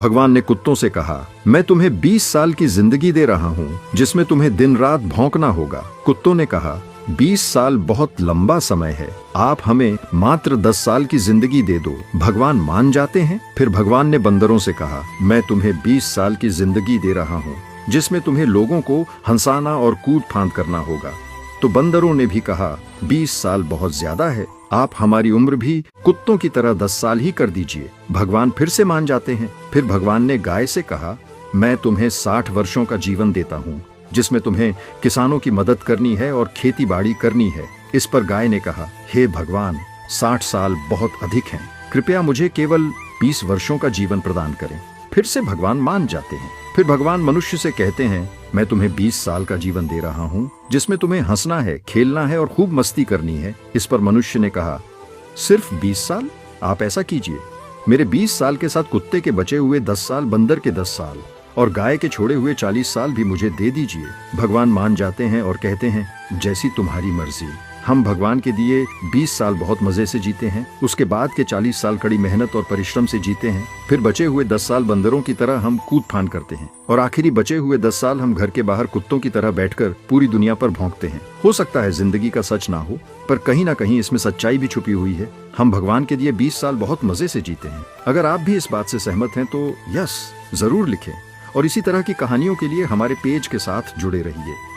भगवान ने कुत्तों से कहा, मैं तुम्हें 20 साल की जिंदगी दे रहा हूँ जिसमें तुम्हें दिन रात भौंकना होगा। कुत्तों ने कहा, 20 साल बहुत लंबा समय है, आप हमें मात्र 10 साल की जिंदगी दे दो। भगवान मान जाते हैं। फिर भगवान ने बंदरों से कहा, मैं तुम्हें 20 साल की जिंदगी दे रहा हूँ जिसमें तुम्हें लोगों को हंसाना और कूद फांद करना होगा। तो बंदरों ने भी कहा, 20 साल बहुत ज्यादा है, आप हमारी उम्र भी कुत्तों की तरह 10 साल ही कर दीजिए। भगवान फिर से मान जाते हैं। फिर भगवान ने गाय से कहा, मैं तुम्हें 60 वर्षों का जीवन देता हूँ जिसमें तुम्हें किसानों की मदद करनी है और खेती बाड़ी करनी है। इस पर गाय ने कहा, हे भगवान, 60 साल बहुत अधिक हैं, कृपया मुझे केवल 20 वर्षों का जीवन प्रदान करें। फिर से भगवान मान जाते हैं। फिर भगवान मनुष्य से कहते हैं, मैं तुम्हें 20 साल का जीवन दे रहा हूँ जिसमें तुम्हें हंसना है, खेलना है और खूब मस्ती करनी है। इस पर मनुष्य ने कहा, सिर्फ 20 साल? आप ऐसा कीजिए, मेरे 20 साल के साथ कुत्ते के बचे हुए 10 साल, बंदर के 10 साल और गाय के छोड़े हुए 40 साल भी मुझे दे दीजिए। भगवान मान जाते हैं और कहते हैं, जैसी तुम्हारी मर्जी। हम भगवान के दिए 20 साल बहुत मजे से जीते हैं, उसके बाद के 40 साल कड़ी मेहनत और परिश्रम से जीते हैं, फिर बचे हुए 10 साल बंदरों की तरह हम कूद फान करते हैं और आखिरी बचे हुए 10 साल हम घर के बाहर कुत्तों की तरह बैठकर पूरी दुनिया पर भौंकते हैं। हो सकता है जिंदगी का सच ना हो, पर कहीं ना कहीं इसमें सच्चाई भी छुपी हुई है। हम भगवान के दिए 20 साल बहुत मजे से जीते हैं। अगर आप भी इस बात से सहमत हैं तो यस जरूर लिखें और इसी तरह की कहानियों के लिए हमारे पेज के साथ जुड़े रहिए।